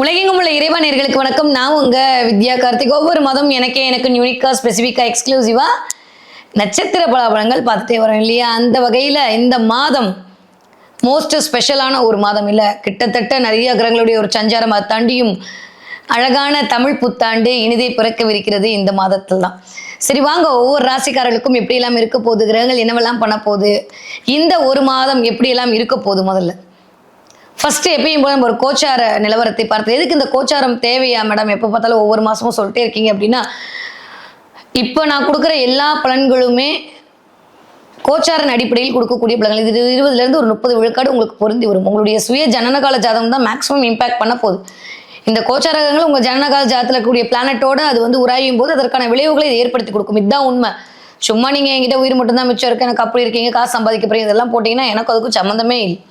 உலகெங்கும் உள்ள இறைவானியர்களுக்கு வணக்கம். நான் உங்க வித்யா கார்த்திக். ஒவ்வொரு மாதம் எனக்கு யூனிக்கா ஸ்பெசிஃபிக்கா எக்ஸ்க்ளூசிவா நட்சத்திர பலாபலங்கள் பார்த்துட்டே வரோம் இல்லையா? அந்த வகையில் இந்த மாதம் மோஸ்ட் ஸ்பெஷலான ஒரு மாதம் இல்லை, கிட்டத்தட்ட நிறைய கிரகங்களுடைய ஒரு சஞ்சாரம் அதை தாண்டியும் அழகான தமிழ் புத்தாண்டு இனிதை பிறக்கவிருக்கிறது இந்த மாதத்தில் தான். சரி வாங்க, ஒவ்வொரு ராசிக்காரர்களுக்கும் எப்படியெல்லாம் இருக்க போகுது, கிரகங்கள் என்னவெல்லாம் பண்ண போகுது, இந்த ஒரு மாதம் எப்படியெல்லாம் இருக்க போகுது. முதல்ல ஃபர்ஸ்ட் எப்பயும் போல நம்ம ஒரு கோச்சார நிலவரத்தை பார்த்து, எதுக்கு இந்த கோச்சாரம் தேவையா மேடம், எப்போ பார்த்தாலும் ஒவ்வொரு மாதமும் சொல்லிட்டே இருக்கீங்க அப்படின்னா, இப்போ நான் கொடுக்குற எல்லா பலன்களுமே கோச்சாரன் அடிப்படையில் கொடுக்கக்கூடிய பலன்கள். இது 20லேருந்து ஒரு 30 விழுக்காடு உங்களுக்கு பொருந்தி வரும். உங்களுடைய சுய ஜனனகால ஜாதகம் தான் மேக்ஸிமம் இம்பாக்ட் பண்ண போகுது. இந்த கோச்சாரங்கள் உங்கள் ஜனனகால ஜாதத்தில் இருக்கக்கூடிய பிளானட்டோட அது வந்து உராயும் போது அதற்கான விளைவுகளை இது ஏற்படுத்தி கொடுக்கும். இதுதான் உண்மை. சும்மா நீங்கள் என்கிட்ட உயிர் மட்டும்தான் மிச்சம் இருக்கு, எனக்கு அப்படி இருக்கீங்க, காசு சம்பாதிக்க போறீங்க, இதெல்லாம் போட்டிங்கன்னா எனக்கு அதுக்கும் சம்மந்தமே இல்லை.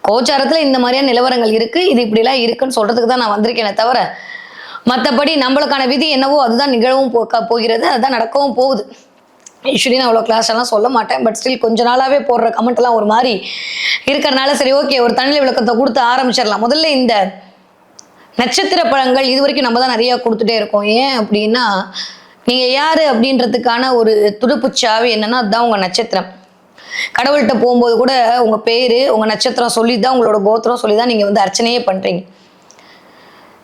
கோச்சாரத்தில் இந்த மாதிரியான நிலவரங்கள் இருக்குது, இது இப்படிலாம் இருக்குன்னு சொல்கிறதுக்கு தான் நான் வந்திருக்கேனே தவிர, மற்றபடி நம்மளுக்கான விதி என்னவோ அதுதான் நிகழவும் போகிறது, அதுதான் நடக்கவும் போகுது. யூஸ்வலி நான் அவ்வளோ கிளாஸ் எல்லாம் சொல்ல மாட்டேன், பட் ஸ்டில் கொஞ்ச நாளாகவே போடுற கமெண்ட் எல்லாம் ஒரு மாதிரி இருக்கிறனால சரி ஓகே ஒரு தனி விளக்கத்தை கொடுத்து ஆரம்பிச்சிடலாம். முதல்ல இந்த நட்சத்திர பழங்கள் இது வரைக்கும் நம்ம தான் நிறையா கொடுத்துட்டே இருக்கோம். ஏன் அப்படின்னா, நீங்கள் யார் அப்படின்றதுக்கான ஒரு துடுப்புச்சாவி என்னன்னா அதுதான் உங்கள் நட்சத்திரம். கடவுள்கிட்ட போகும்போது கூட உங்கள் பேர் உங்கள் நட்சத்திரம் சொல்லி தான், உங்களோட கோத்திரம் சொல்லி தான் நீங்கள் வந்து அர்ச்சனையே பண்ணுறீங்க.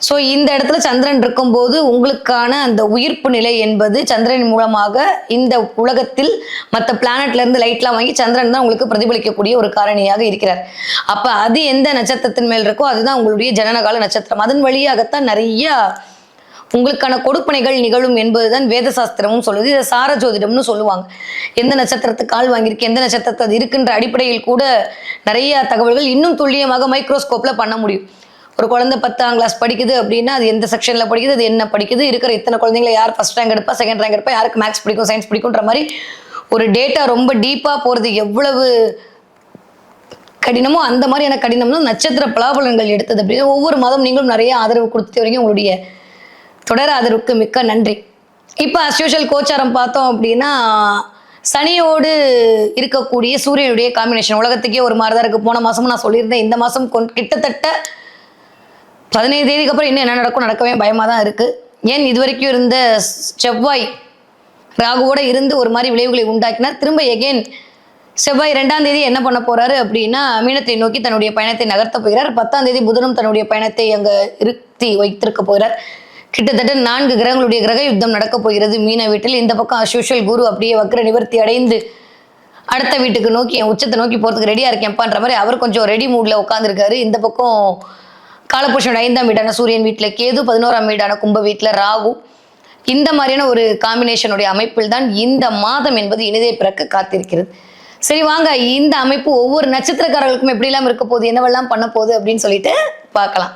ஸோ இந்த இடத்துல சந்திரன் இருக்கும்போது உங்களுக்கான அந்த உயிர்ப்பு நிலை என்பது சந்திரன் மூலமாக இந்த உலகத்தில் மற்ற பிளானட்லேருந்து லைட்லாம் வாங்கி சந்திரன் தான் உங்களுக்கு பிரதிபலிக்கக்கூடிய ஒரு காரணியாக இருக்கிறார். அப்போ அது எந்த நட்சத்திரத்தின் மேல் இருக்கோ அதுதான் உங்களுடைய ஜனனகால நட்சத்திரம். அதன் வழியாகத்தான் நிறையா உங்களுக்கான கொடுப்பனைகள் நிகழும் என்பதுதான் வேத சாஸ்திரமும் சொல்லுது. இதை சார ஜோதிடம்னு சொல்லுவாங்க. எந்த நட்சத்திரத்துக்கு கால் வாங்கியிருக்கு, எந்த நட்சத்திரத்தை அது இருக்குன்ற அடிப்படையில் கூட நிறைய தகவல்கள் இன்னும் துல்லியமாக மைக்ரோஸ்கோப்பில் பண்ண முடியும். ஒரு குழந்தை 10ஆம் கிளாஸ் படிக்குது அப்படின்னா அது எந்த செக்ஷனில் படிக்குது, அது என்ன படிக்குது, இருக்கிற இத்தனை குழந்தைங்களை யார் ஃபர்ஸ்ட் ரேங்க் எடுப்பா, செகண்ட் ரேங்க் எடுப்பா, யாருக்கு மேக்ஸ் பிடிக்கும், சயின்ஸ் பிடிக்குன்ற மாதிரி ஒரு டேட்டா ரொம்ப டீப்பாக போகிறது எவ்வளவு கடினமோ அந்த மாதிரியான கடினம்னா நட்சத்திர பலாபலன்கள் எடுத்தது. அப்படின்னு ஒவ்வொரு மாதம் நீங்களும் நிறைய ஆதரவு கொடுத்துட்டு வரீங்க. உங்களுடைய தொடர் ஆதரவுக்கு மிக்க நன்றி. இப்போ அஸ்யூஷுவல் கோச்சாரம் பார்த்தோம் அப்படின்னா, சனியோடு இருக்கக்கூடிய சூரியனுடைய காம்பினேஷன் உலகத்துக்கே ஒரு மாதிரி தான் இருக்குது. போன மாதமும் நான் சொல்லியிருந்தேன், இந்த மாதம் கிட்டத்தட்ட 15 தேதிக்கு அப்புறம் இன்னும் என்ன நடக்கும் நடக்கவே பயமாக தான் இருக்குது. ஏன் இது வரைக்கும் இருந்த செவ்வாய் ராகுவோட இருந்து ஒரு மாதிரி விளைவுகளை உண்டாக்கினார். திரும்ப எகெயின் செவ்வாய் 2ஆம் தேதி என்ன பண்ண போறாரு அப்படின்னா, மீனத்தை நோக்கி தன்னுடைய பயணத்தை நகர்த்த போகிறார். 10ஆம் தேதி புதனும் தன்னுடைய பயணத்தை அங்கே இருத்தி வைத்திருக்க போகிறார். கிட்டத்தட்ட 4 கிரகங்களுடைய கிரக யுத்தம் நடக்க போகிறது மீன வீட்டில். இந்த பக்கம் அஸ்யூஷுவல் குரு அப்படியே வக்ர நிவர்த்தி அடைந்து அடுத்த வீட்டுக்கு நோக்கி என் உச்சத்தை நோக்கி போகிறதுக்கு ரெடியாக இருக்கேன்ப்பான்ற மாதிரி அவர் கொஞ்சம் ரெடி மூடில் உட்காந்துருக்காரு. இந்த பக்கம் காலபுருஷனோட 5ஆம் வீடான சூரியன் வீட்டில் கேது, 11ஆம் வீடான கும்ப வீட்டில் ராகு. இந்த மாதிரியான ஒரு காம்பினேஷனுடைய அமைப்பில் தான் இந்த மாதம் என்பது இனிதே பிறக்க காத்திருக்கிறது. சரி வாங்க, இந்த அமைப்பு ஒவ்வொரு நட்சத்திரக்காரர்களுக்கும் எப்படிலாம் இருக்க போகுது, என்னவெல்லாம் பண்ண போகுது அப்படின்னு சொல்லிட்டு பார்க்கலாம்.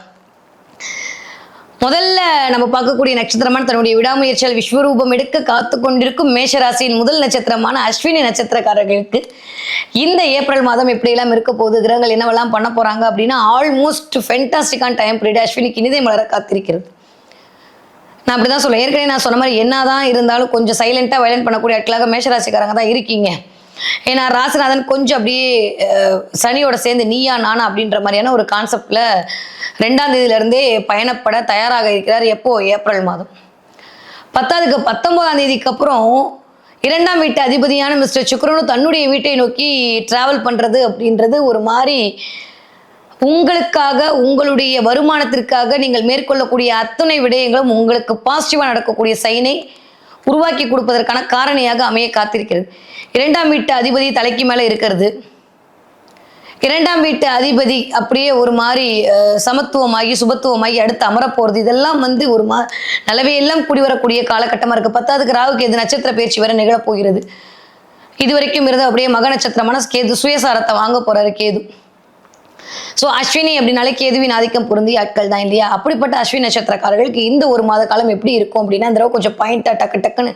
முதல்ல நம்ம பார்க்கக்கூடிய நட்சத்திரமான தன்னுடைய விடாமுயற்சியால் விஸ்வரூபம் எடுக்க காத்து கொண்டிருக்கும் மேஷராசியின் முதல் நட்சத்திரமான அஸ்வினி நட்சத்திரக்காரர்களுக்கு இந்த ஏப்ரல் மாதம் எப்படியெல்லாம் இருக்க போகுது, கிரகங்கள் என்னவெல்லாம் பண்ண போறாங்க அப்படின்னா, ஆல்மோஸ்ட் ஃபென்டாஸ்டிக்கான டைம் பீரியட் அஸ்வினிக்கு இனிதை மலர காத்திருக்கிறது. நான் அப்படிதான் சொல்லுவேன். ஏற்கனவே நான் சொன்ன மாதிரி என்னதான் இருந்தாலும் கொஞ்சம் சைலண்டா வயலண்ட் பண்ணக்கூடிய ஆட்களாக மேஷராசிக்காரங்க தான் இருக்கீங்க. ஏன்னா ராசிநாதன் கொஞ்சம் அப்படியே சனியோட சேர்ந்து நீயா நானா அப்படின்ற மாதிரியான ஒரு கான்செப்ட்ல 2ஆம் தேதியிலிருந்தே பயணப்பட தயாராக இருக்கிறார். எப்போ? ஏப்ரல் மாதம். 19ஆம் தேதிக்கு அப்புறம் 2ஆம் வீட்டு அதிபதியான மிஸ்டர் சுக்கிரனும் தன்னுடைய வீட்டை நோக்கி டிராவல் பண்றது அப்படின்றது ஒரு மாதிரி உங்களுக்காக, உங்களுடைய வருமானத்திற்காக நீங்கள் மேற்கொள்ளக்கூடிய அத்தனை விடயங்களும் உங்களுக்கு பாசிட்டிவா நடக்கக்கூடிய சைனை உருவாக்கி கொடுப்பதற்கான காரணியாக அமைய காத்திருக்கிறது. 2ஆம் வீட்டு அதிபதி தலைக்கு மேல இருக்கிறது. 2ஆம் வீட்டு அதிபதி அப்படியே ஒரு மாதிரி சமத்துவமாகி சுபத்துவமாகி அடுத்து அமர போறது. இதெல்லாம் வந்து ஒரு நல்லவே எல்லாம் கூடி வரக்கூடிய காலகட்டமா இருக்கு. 10ஆவதுக்கு ராகுக்கு எது நட்சத்திர பயிற்சி வர நிகழப்போகிறது. இது வரைக்கும் இருந்து அப்படியே மக நட்சத்திரமான கேது சுயசாரத்தை வாங்க போறாரு கேது. ஸோ அஸ்வினி அப்படின்னாலே கேதுவின் ஆதிக்கம் பொருந்திய ஆட்கள் தான் இல்லையா? அப்படிப்பட்ட அஸ்வினி நட்சத்திரக்காரர்களுக்கு இந்த ஒரு மாத காலம் எப்படி இருக்கும் அப்படின்னா, இந்த தடவை கொஞ்சம் பாயிண்டா டக்குன்னு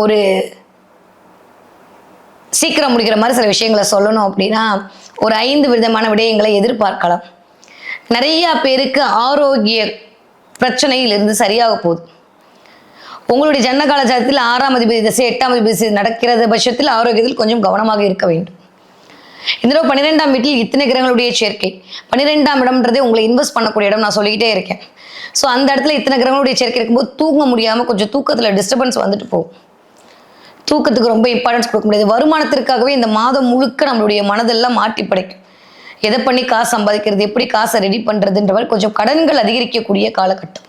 ஒரு சீக்கிரம் முடிக்கிற மாதிரி சில விஷயங்களை சொல்லணும் அப்படின்னா, ஒரு 5 விதமான விடயங்களை எதிர்பார்க்கலாம். நிறைய பேருக்கு ஆரோக்கிய பிரச்சனையிலிருந்து சரியாக போகுது. உங்களுடைய ஜனனகால ஜாதகத்தில் 6ஆம் அதிபதி திசை 8ஆம் அதிபதி திசை நடக்கிறது பட்சத்தில் ஆரோக்கியத்தில் கொஞ்சம் கவனமாக இருக்க வேண்டும். இந்த தடவை 12ஆம் வீட்டில் இத்தனை கிரகங்களுடைய சேர்க்கை. 12ஆம் இடம்ன்றதே உங்களை இன்வெஸ்ட் பண்ணக்கூடிய இடம், நான் சொல்லிக்கிட்டே இருக்கேன். ஸோ அந்த இடத்துல இத்தனை கிரகங்களுடைய சேர்க்கை இருக்கும்போது தூங்க முடியாமல் கொஞ்சம் தூக்கத்தில் டிஸ்டர்பன்ஸ் வந்துட்டு போகும். தூக்கத்துக்கு ரொம்ப இம்பார்ட்டன்ஸ் கொடுக்க முடியாது. வருமானத்திற்காகவே இந்த மாதம் முழுக்க நம்மளுடைய மனதெல்லாம் மாட்டி படைக்கும். எதை பண்ணி காசு சம்பாதிக்கிறது, எப்படி காசை ரெடி பண்ணுறதுன்ற மாதிரி கொஞ்சம் கடன்கள் அதிகரிக்கக்கூடிய காலகட்டம்.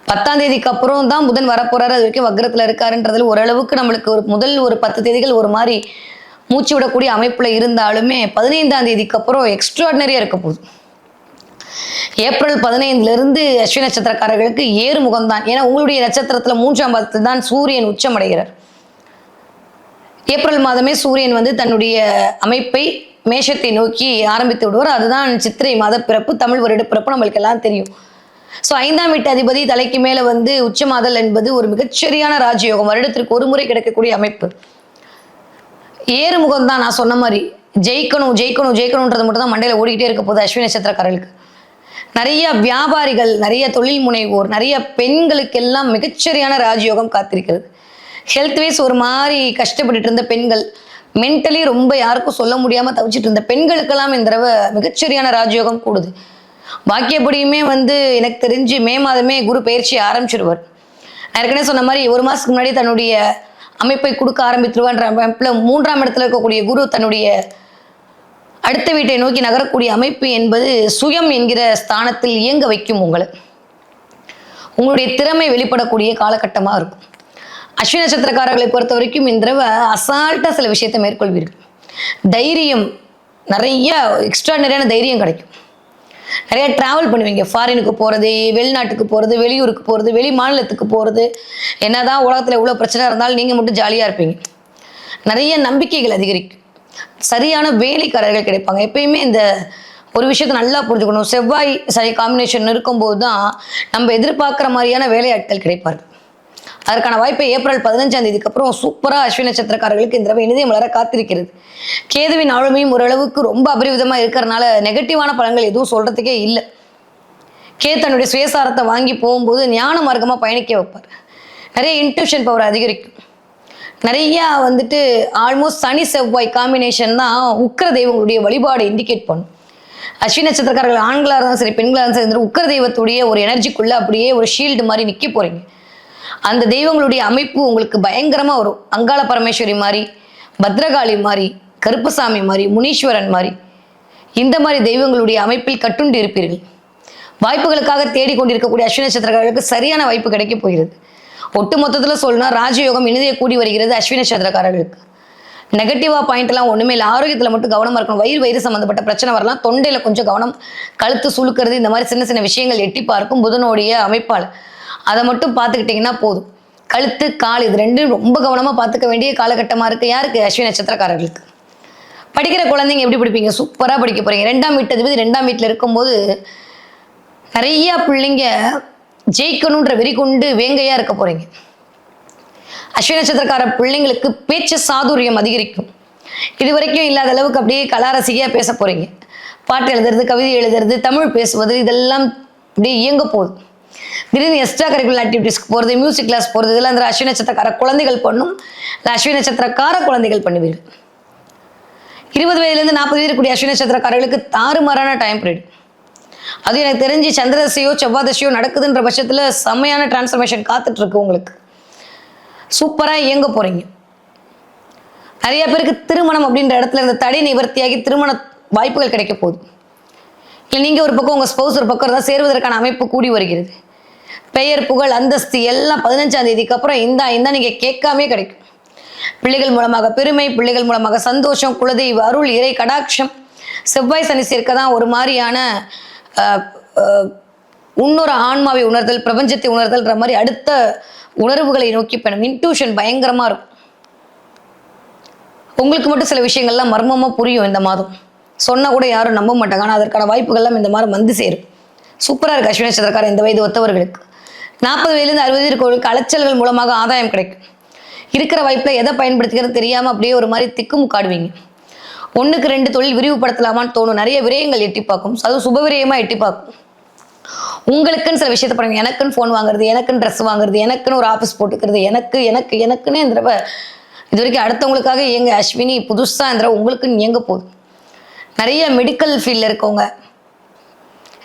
10ஆம் தேதிக்கு அப்புறம் தான் புதன் வரப்போறாரு, அது வரைக்கும் வக்ரத்தில் இருக்காருன்றதுல ஓரளவுக்கு நம்மளுக்கு முதல் ஒரு 10 தேதிகள் ஒரு மாதிரி மூச்சு விடக்கூடிய அமைப்புல இருந்தாலுமே 15ஆம் தேதிக்கு அப்புறம் எக்ஸ்ட்ராடினரியா இருக்க போகுது. ஏப்ரல் 15 அஸ்வினி நட்சத்திரக்காரர்களுக்கு ஏறு முகம்தான். ஏன்னா உங்களுடைய நட்சத்திரத்துல 3ஆம் பாதத்தில் தான் சூரியன் உச்சம் அடைகிறார். ஏப்ரல் மாதமே சூரியன் தன்னுடைய அமைப்பை மேஷத்தை நோக்கி ஆரம்பித்து விடுவார். அதுதான் சித்திரை மாத பிறப்பு, தமிழ் வருட பிறப்பு, நம்மளுக்கு எல்லாம் தெரியும். ஸோ 5ஆம் வீட்டு அதிபதி தலைக்கு மேல உச்சமாதல் என்பது ஒரு மிகச்சரியான ராஜயோகம், வருடத்திற்கு ஒரு முறை கிடைக்கக்கூடிய அமைப்பு. ஏறுமுகம் தான். நான் சொன்ன மாதிரி ஜெயிக்கணும் ஜெயிக்கணும் ஜெயிக்கணும்ன்றது மட்டும் தான் மண்டையில ஓடிக்கிட்டே இருக்க போகுது அஸ்வினி நட்சத்திரக்காரர்களுக்கு. நிறைய வியாபாரிகள், நிறைய தொழில் முனைவோர், நிறைய பெண்களுக்கெல்லாம் மிகச்சரியான ராஜயோகம் காத்திருக்கிறது. ஹெல்த் வைஸ் ஒரு மாதிரி கஷ்டப்பட்டுட்டு இருந்த பெண்கள், மென்டலி ரொம்ப யாருக்கும் சொல்ல முடியாம தவிச்சிட்டு இருந்த பெண்களுக்கெல்லாம் இந்த தடவை மிகச்சரியான ராஜயோகம் கூடுது. பாக்கியப்படியுமே எனக்கு தெரிஞ்சு மே மாதமே குரு பயிற்சி ஆரம்பிச்சிருவார். நான் ஏற்கனவே சொன்ன மாதிரி ஒரு மாசத்துக்கு முன்னாடி தன்னுடைய அமைப்பை கொடுக்க ஆரம்பித்துருவான்ற அமைப்புல 3ஆம் இடத்துல இருக்கக்கூடிய குரு தன்னுடைய அடுத்த வீட்டை நோக்கி நகரக்கூடிய அமைப்பு என்பது சுயம் என்கிற ஸ்தானத்தில் இயங்க வைக்கும். உங்களுடைய திறமை வெளிப்படக்கூடிய காலகட்டமாக இருக்கும். அஸ்வினி நட்சத்திரக்காரர்களை பொறுத்த வரைக்கும் இந்த தடவை அசால்ட்டா சில விஷயத்தை மேற்கொள்வீர்கள். தைரியம், நிறைய எக்ஸ்ட்ராடனரியான தைரியம் கிடைக்கும். நிறைய டிராவல் பண்ணுவீங்க. ஃபாரினுக்கு போகிறது, வெளிநாட்டுக்கு போகிறது, வெளியூருக்கு போகிறது, வெளி மாநிலத்துக்கு போகிறது. என்னதான் உலகத்தில் எவ்வளோ பிரச்சனை இருந்தாலும் நீங்கள் மட்டும் ஜாலியாக இருப்பீங்க. நிறைய நம்பிக்கைகள் அதிகரிக்கும். சரியான வேலைக்காரர்கள் கிடைப்பாங்க. எப்பயுமே இந்த ஒரு விஷயத்தை நல்லா புரிஞ்சுக்கணும். செவ்வாய் சனி காம்பினேஷன் இருக்கும்போது தான் நம்ம எதிர்பார்க்குற மாதிரியான வேலையாட்கள் கிடைப்பார்கள். அதற்கான வாய்ப்பை ஏப்ரல் 15ஆம் தேதிக்கு அப்புறம் சூப்பராக அஸ்வினி நட்சத்திரக்காரர்களுக்கு இந்த தடவை இனிதே மலர காத்திருக்கிறது. கேதுவின் ஆளுமையும் ஓரளவுக்கு ரொம்ப அபரிவிதமாக இருக்கிறதுனால நெகட்டிவான பலன்கள் எதுவும் சொல்றதுக்கே இல்லை. தன்னுடைய சுயசாரத்தை வாங்கி போகும்போது ஞான மார்க்கமாக பயணிக்க வைப்பார். நிறைய இன்ட்யூஷன் பவர் அதிகரிக்கும். நிறைய ஆல்மோஸ்ட் சனி செவ்வாய் காம்பினேஷன் தான் உக்கிர தெய்வங்களுடைய வழிபாடு இண்டிகேட் பண்ணும். அஸ்வினி நட்சத்திரக்காரர்கள் ஆண்களாக இருந்தாலும் சரி பெண்களாக இருந்தாலும் சரி உக்கிர தெய்வத்துடைய ஒரு எனர்ஜிக்குள்ள அப்படியே ஒரு ஷீல்டு மாதிரி நிற்க போறீங்க. அந்த தெய்வங்களுடைய அமைப்பு உங்களுக்கு பயங்கரமா வரும். அங்காள பரமேஸ்வரி மாதிரி, பத்ரகாளி மாதிரி, கருப்பசாமி மாதிரி, முனீஸ்வரன் மாதிரி, இந்த மாதிரி தெய்வங்களுடைய அமைப்பில் கட்டுண்டு இருப்பீர்கள். வாய்ப்புகளுக்காக தேடிக்கொண்டிருக்கக்கூடிய அஸ்வினி நட்சத்திரக்காரர்களுக்கு சரியான வாய்ப்பு கிடைக்க போகிறது. ஒட்டு மொத்தத்தில் சொல்லணும்னா ராஜயோகம் இனிதே கூடி வருகிறது அஸ்வினி நட்சத்திரக்காரர்களுக்கு. நெகட்டிவா பாயிண்ட் எல்லாம் ஒண்ணுமே இல்லை. ஆரோக்கியத்துல மட்டும் கவனமா இருக்கணும். வயிறு சம்பந்தப்பட்ட பிரச்சனை வரலாம். தொண்டையில கொஞ்சம் கவனம், கழுத்து சுழுக்கிறது, இந்த மாதிரி சின்ன சின்ன விஷயங்கள் எட்டி பார்க்கும் புதனுடைய அமைப்பால். அதை மட்டும் பார்த்துக்கிட்டிங்கன்னா போதும். கழுத்து கால் இது ரெண்டும் ரொம்ப கவனமாக பார்த்துக்க வேண்டிய காலகட்டமாக இருக்குது. யாருக்கு? அஸ்வினி நட்சத்திரக்காரர்களுக்கு. படிக்கிற குழந்தைங்க எப்படி படிப்பீங்க? சூப்பராக படிக்க போகிறீங்க. 2ஆம் வீட்டு அதிபதி 2ஆம் வீட்டில் இருக்கும்போது நிறைய பிள்ளைங்க ஜெயிக்கணுன்ற வெறி கொண்டு வேங்கையாக இருக்க போகிறீங்க. அஸ்வினி நட்சத்திரக்கார பிள்ளைங்களுக்கு பேச்சு சாதுரியம் அதிகரிக்கும். இது வரைக்கும் இல்லாத அளவுக்கு அப்படியே கலாரசிகையாக பேச போகிறீங்க. பாட்டு எழுதுறது, கவிதை எழுதுறது, தமிழ் பேசுவது, இதெல்லாம் அப்படியே இயங்க போகுது. திடீர்னு எக்ஸ்ட்ரா கரிக்குலர் ஆக்டிவிட்டிஸ்க்கு போகிறது, மியூசிக் கிளாஸ் போகிறது, இதெல்லாம் அந்த அஸ்வினி நட்சத்திரக்கார குழந்தைகள் பண்ணும். அஸ்வினி நட்சத்திரக்கார குழந்தைகள் பண்ணுவீர்கள். 20 வயதுலேருந்து 40 வயது கூடிய அஸ்வினி நட்சத்திரக்காரர்களுக்கு தாறுமாறான டைம் பீரியட். அது எனக்கு தெரிஞ்சு சந்திரதசையோ செவ்வாதசையோ நடக்குதுன்ற பட்சத்தில் செம்மையான டிரான்ஸ்ஃபர்மேஷன் காத்துட்டு இருக்கு. உங்களுக்கு சூப்பராக இயங்க போறீங்க. நிறைய பேருக்கு திருமணம் அப்படின்ற இடத்துல இந்த தடை நிவர்த்தியாகி திருமண வாய்ப்புகள் கிடைக்க போகுது. இல்லை நீங்கள் ஒரு பக்கம் உங்கள் ஸ்பௌஸ் ஒரு பக்கம் தான் சேருவதற்கான அமைப்பு கூடி வருகிறது. பெயர் புகழ் அந்தஸ்து எல்லாம் 15ஆம் தேதிக்கு அப்புறம் இந்த நீங்கள் கேட்காமே கிடைக்கும். பிள்ளைகள் மூலமாக பெருமை, பிள்ளைகள் மூலமாக சந்தோஷம், குலதெய்வ அருள், இறை கடாட்சம். செவ்வாய் சனி சேர்க்க தான் ஒரு மாதிரியான இன்னொரு ஆன்மாவை உணர்தல், பிரபஞ்சத்தை உணர்தல்ன்ற மாதிரி அடுத்த உணர்வுகளை நோக்கி பயணம். இன்ட்யூஷன் பயங்கரமாக இருக்கும். உங்களுக்கு மட்டும் சில விஷயங்கள்லாம் மர்மமாக புரியும். இந்த மாதம் சொன்னால் கூட யாரும் நம்ப மாட்டாங்க. ஆனால் அதற்கான வாய்ப்புகள்லாம் இந்த மாதிரி சேரும். சூப்பராக இருக்குது அஸ்வினி நட்சத்திரக்கார இந்த வயது ஒத்தவர்களுக்கு. 40 வயதுலேருந்து 60 இருக்கவர்களுக்கு அலைச்சல்கள் மூலமாக ஆதாயம் கிடைக்கும். இருக்கிற வாய்ப்பில் எதை பயன்படுத்திக்கிறது தெரியாமல் அப்படியே ஒரு மாதிரி திக்குமுக்காடுவீங்க. 1க்கு 2 தொழில் விரிவுபடுத்தலாமான்னு தோணும். நிறைய விரயங்கள் எட்டி பார்க்கும். அதுவும் சுபவிரயமாக எட்டி பார்க்கும். உங்களுக்குன்னு சில விஷயத்தை பண்ணுங்க. எனக்குன்னு ஃபோன் வாங்குறது, எனக்குன்னு ட்ரெஸ் வாங்குறது, எனக்குன்னு ஒரு ஆஃபீஸ் போட்டுக்கிறது, எனக்குன்னே இந்த தடவை இது வரைக்கும் அடுத்தவங்களுக்காக இயங்க அஸ்வினி புதுசாக இந்த தடவை உங்களுக்கு இயங்க போகுது. நிறைய மெடிக்கல் ஃபீல்டில் இருக்கவங்க,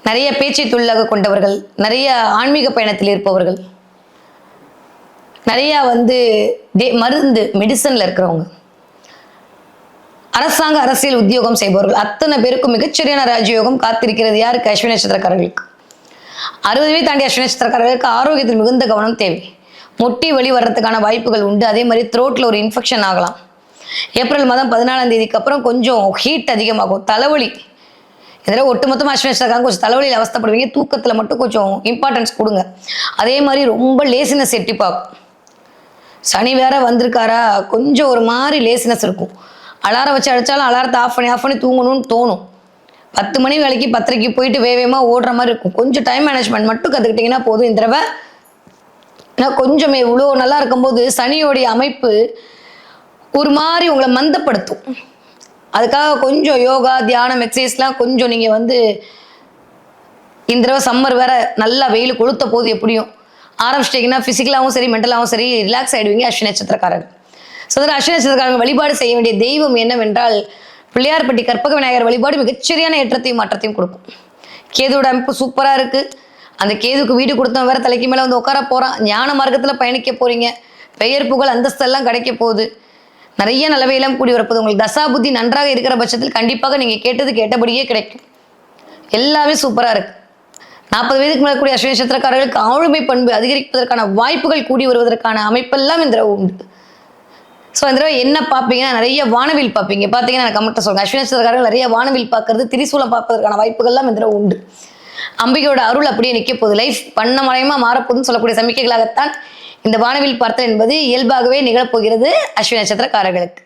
நிறைய பேச்சை தொழிலாக கொண்டவர்கள், நிறைய ஆன்மீக பயணத்தில் இருப்பவர்கள், நிறைய மருந்து மெடிசன்ல இருக்கிறவங்க, அரசாங்க அரசியல் உத்தியோகம் செய்பவர்கள் அத்தனை பேருக்கும் மிகச்சரியான ராஜயோகம் காத்திருக்கிறது. யாருக்கு? அஸ்வினி நட்சத்திரக்காரர்களுக்கு. 60 தாண்டி அஸ்வினி நட்சத்திரக்காரர்களுக்கு ஆரோக்கியத்தில் மிகுந்த கவனம் தேவை. முட்டி வலி வர்றதுக்கான வாய்ப்புகள் உண்டு. அதே மாதிரி த்ரோட்ல ஒரு இன்ஃபெக்ஷன் ஆகலாம். ஏப்ரல் மாதம் 14ஆம் தேதிக்கு அப்புறம் கொஞ்சம் ஹீட் அதிகமாகும். தலைவலி இதில் ஒட்டுமொத்தமாக அஸ்வினி நட்சத்திரக்காரங்க கொஞ்சம் தலைவலியில் அவஸ்தப்படுவீங்க. தூக்கத்தில் மட்டும் கொஞ்சம் இம்பார்ட்டன்ஸ் கொடுங்க. அதே மாதிரி ரொம்ப லேசினஸ் எட்டி பார்க்கும். சனி வேற வந்திருக்காரா, கொஞ்சம் ஒரு மாதிரி லேசினஸ் இருக்கும். அலாரம் வச்சு அடித்தாலும் அலாரத்தை ஆஃப் பண்ணி தூங்கணும்னு தோணும். 10 மணி வேலைக்கு 10:30க்கு போயிட்டு வேகமாக ஓடுற மாதிரி இருக்கும். கொஞ்சம் டைம் மேனேஜ்மெண்ட் மட்டும் கற்றுக்கிட்டிங்கன்னா போதும். இந்த தடவை கொஞ்சமே இவ்வளோ நல்லா இருக்கும்போது சனியோடைய அமைப்பு ஒரு மாதிரி உங்களை மந்தப்படுத்தும். அதுக்காக கொஞ்சம் யோகா தியானம் எக்ஸசைஸ்லாம் கொஞ்சம் நீங்கள் இந்த தடவை சம்மர் வேற நல்லா வெயில் கொளுத்த போது எப்படியும் ஆரம்பிச்சிட்டிங்கன்னா ஃபிசிக்கலாகவும் சரி மென்டலாகவும் சரி ரிலாக்ஸ் ஆகிடுவீங்க அஸ்வினி நட்சத்திரக்காரர்கள். ஸோ அதில் அஸ்வினி நட்சத்திரக்காரங்க வழிபாடு செய்ய வேண்டிய தெய்வம் என்னவென்றால் பிள்ளையார்பட்டி கற்பக விநாயகர் வழிபாடு மிகச்சரியான ஏற்றத்தையும் மாற்றத்தையும் கொடுக்கும். கேதுவோட அமைப்பு சூப்பராக இருக்குது. அந்த கேதுக்கு வீடு கொடுத்தவன் வேற தலைக்கு மேலே உட்கார போகிறான். ஞான மார்க்கத்தில் பயணிக்க போகிறீங்க. பெயர் புகழ் அந்தஸ்தெல்லாம் கிடைக்க போகுது. நிறைய நல்லவையெல்லாம் கூடி வரப்போகுது. உங்களுக்கு தசா புத்தி நன்றாக இருக்கிற பட்சத்தில் கண்டிப்பாக நீங்கள் கேட்டபடியே கிடைக்கும். எல்லாமே சூப்பராக இருக்குது. 40 வயதுக்கு மேலே கூடிய அஸ்வினி நட்சத்திரக்காரர்களுக்கு ஆளுமை பண்பு அதிகரிப்பதற்கான வாய்ப்புகள் கூடி வருவதற்கான அமைப்பெல்லாம் இந்த தடவை உண்டு. ஸோ இந்த தடவை என்ன பார்ப்பீங்கன்னா நிறைய வானவில் பார்ப்பீங்க. பார்த்தீங்கன்னா நான் கமெண்ட்டை சொல்லுங்கள். அஸ்வினி நட்சத்திரக்காரர்கள் நிறைய வானவில் பார்க்கறது, திரிசூலம் பார்ப்பதற்கான வாய்ப்புகள்லாம் இந்த தடவை உண்டு. அம்பிகையோட அருள் அப்படியே நிற்க போகுது. லைஃப் பண்ண மழையமா மாறப்போகுதுன்னு சொல்லக்கூடிய சமிக்கைகளாகத்தான் இந்த வானவில் பார்த்தல் என்பது இயல்பாகவே நிகழப்போகிறது அஸ்வினி நட்சத்திரக்காரர்களுக்கு.